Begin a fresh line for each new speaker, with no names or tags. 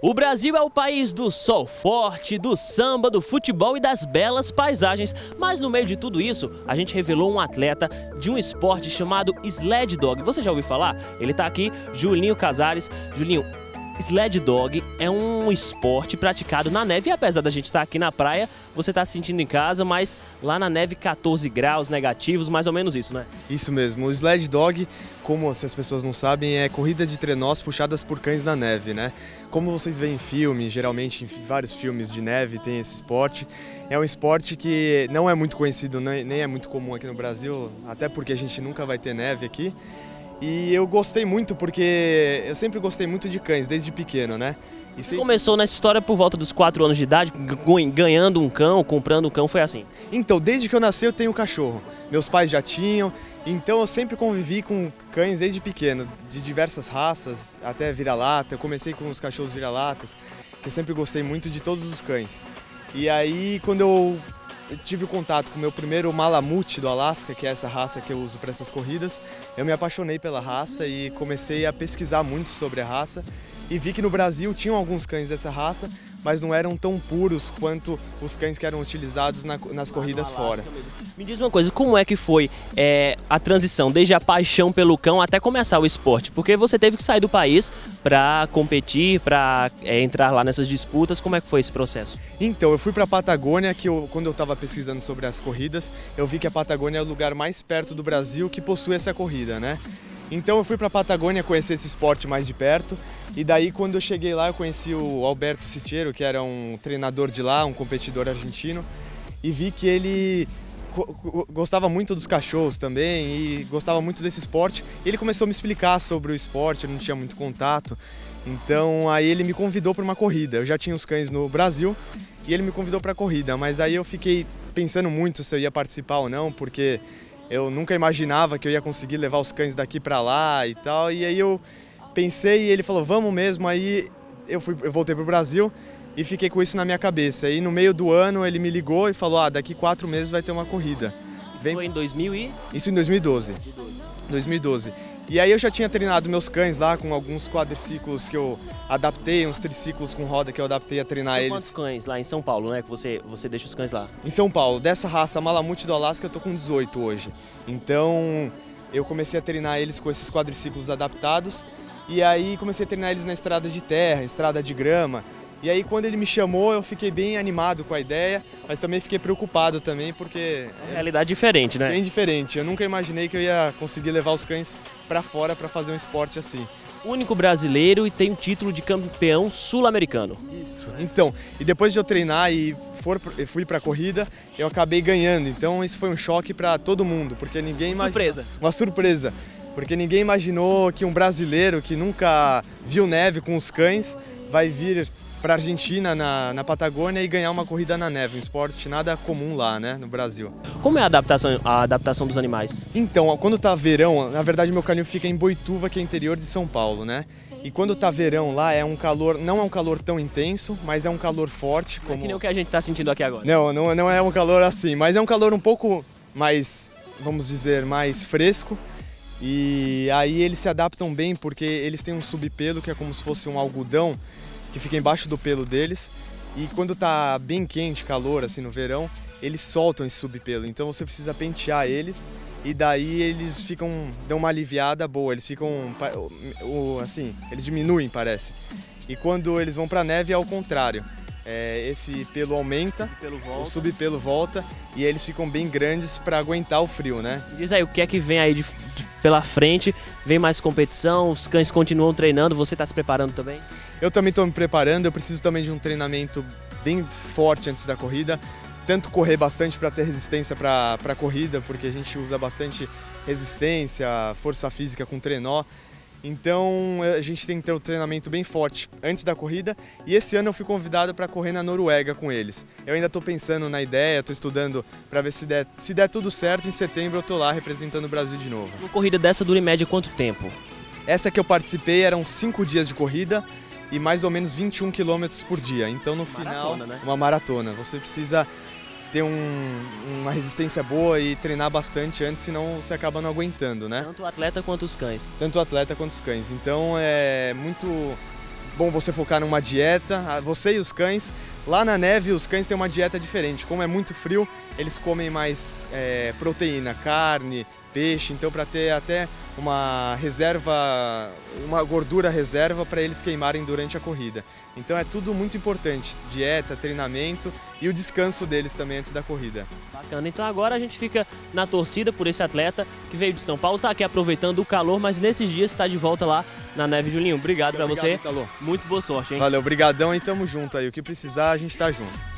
O Brasil é o país do sol forte, do samba, do futebol e das belas paisagens. Mas no meio de tudo isso, a gente revelou um atleta de um esporte chamado Sled Dog. Você já ouviu falar? Ele tá aqui, Julinho Casares. Julinho, Sled Dog é um esporte praticado na neve. E apesar da gente estar aqui na praia, você está se sentindo em casa, mas lá na neve 14 graus negativos, mais ou menos isso, né?
Isso mesmo. O Sled Dog, como se as pessoas não sabem, é corrida de trenós puxadas por cães na neve, né? Como vocês veem em filme, geralmente em vários filmes de neve tem esse esporte. É um esporte que não é muito conhecido, nem é muito comum aqui no Brasil, até porque a gente nunca vai ter neve aqui. E eu gostei muito porque eu sempre gostei muito de cães, desde pequeno, né?
Você começou nessa história por volta dos 4 anos de idade, ganhando um cão, comprando um cão, foi assim?
Então, desde que eu nasci eu tenho cachorro. Meus pais já tinham, então eu sempre convivi com cães desde pequeno, de diversas raças, até vira-lata. Eu comecei com os cachorros vira-latas, que eu sempre gostei muito de todos os cães. E aí, quando eu tive contato com o meu primeiro Malamute do Alasca, que é essa raça que eu uso para essas corridas, eu me apaixonei pela raça e comecei a pesquisar muito sobre a raça e vi que no Brasil tinham alguns cães dessa raça, mas não eram tão puros quanto os cães que eram utilizados nas corridas fora.
Me diz uma coisa, como é que foi a transição, desde a paixão pelo cão até começar o esporte? Porque você teve que sair do país para competir, para entrar lá nessas disputas, como é que foi esse processo?
Então, eu fui para a Patagônia, quando eu estava pesquisando sobre as corridas, eu vi que a Patagônia é o lugar mais perto do Brasil que possui essa corrida, né? Então eu fui para a Patagônia conhecer esse esporte mais de perto, e daí quando eu cheguei lá eu conheci o Alberto Citiero, que era um treinador de lá, um competidor argentino, e vi que ele gostava muito dos cachorros também e gostava muito desse esporte. Ele começou a me explicar sobre o esporte, eu não tinha muito contato, então aí ele me convidou para uma corrida. Eu já tinha os cães no Brasil e ele me convidou para a corrida, mas aí eu fiquei pensando muito se eu ia participar ou não, porque eu nunca imaginava que eu ia conseguir levar os cães daqui para lá e tal. E aí eu pensei e ele falou, vamos mesmo. Aí eu voltei para o Brasil e fiquei com isso na minha cabeça. E no meio do ano ele me ligou e falou, daqui 4 meses vai ter uma corrida.
Foi em 2000 e...
Isso em 2012. 2012. E aí eu já tinha treinado meus cães lá com alguns quadriciclos que eu adaptei, uns triciclos com roda que eu adaptei a treinar eles.
Quantos cães lá em São Paulo, né? Que você deixa os cães lá?
Em São Paulo. Dessa raça Malamute do Alasca eu tô com 18 hoje. Então eu comecei a treinar eles com esses quadriciclos adaptados. E aí comecei a treinar eles na estrada de terra, estrada de grama. E aí quando ele me chamou eu fiquei bem animado com a ideia, mas também fiquei preocupado também porque...
É uma realidade diferente, né?
Bem diferente. Eu nunca imaginei que eu ia conseguir levar os cães para fora para fazer um esporte assim.
Único brasileiro e tem o título de campeão sul-americano.
Isso. Então, e depois de eu treinar e fui para a corrida, eu acabei ganhando. Então isso foi um choque para todo mundo, porque ninguém imaginou...
Surpresa.
Uma surpresa. Porque ninguém imaginou que um brasileiro que nunca viu neve com os cães vai vir para a Argentina, na Patagônia, e ganhar uma corrida na neve, um esporte nada comum lá, né, no Brasil.
Como é a adaptação dos animais?
Então, quando tá verão, na verdade meu canil fica em Boituva, que é interior de São Paulo, né? E quando tá verão lá é um calor, não é um calor tão intenso, mas é um calor forte. Como...
É que nem o que a gente tá sentindo aqui agora.
Não é um calor assim, mas é um calor um pouco mais, vamos dizer, mais fresco. E aí eles se adaptam bem porque eles têm um subpelo que é como se fosse um algodão que fica embaixo do pelo deles, e quando tá bem quente, calor, assim, no verão, eles soltam esse subpelo, então você precisa pentear eles, e daí eles dão uma aliviada boa, eles ficam, assim, eles diminuem, parece. E quando eles vão pra neve é ao contrário, esse pelo aumenta, o subpelo volta, e eles ficam bem grandes para aguentar o frio, né?
Diz aí, o que é que vem aí pela frente? Vem mais competição, os cães continuam treinando, você está se preparando também?
Eu também estou me preparando, eu preciso também de um treinamento bem forte antes da corrida, tanto correr bastante para ter resistência para a corrida, porque a gente usa bastante resistência, força física com trenó, então a gente tem que ter um treinamento bem forte antes da corrida, e esse ano eu fui convidado para correr na Noruega com eles. Eu ainda estou pensando na ideia, estou estudando para ver se der tudo certo, em setembro eu estou lá representando o Brasil de novo.
Uma corrida dessa dura em média quanto tempo?
Essa que eu participei eram 5 dias de corrida e mais ou menos 21 km por dia, então no final,
né?
Uma maratona. Você precisa ter uma resistência boa e treinar bastante antes, senão você acaba não aguentando, né?
Tanto o atleta quanto os cães.
Tanto o atleta quanto os cães. Então é muito bom você focar numa dieta, você e os cães. Lá na neve os cães têm uma dieta diferente, como é muito frio, eles comem mais proteína, carne, peixe, então para ter até uma reserva, uma gordura reserva para eles queimarem durante a corrida. Então é tudo muito importante, dieta, treinamento e o descanso deles também antes da corrida.
Bacana, então agora a gente fica na torcida por esse atleta que veio de São Paulo, tá aqui aproveitando o calor, mas nesses dias está de volta lá na neve. Julinho, obrigado para você.
Italo.
Muito boa sorte, hein?
Valeu, brigadão e tamo junto aí, o que precisar a gente tá junto.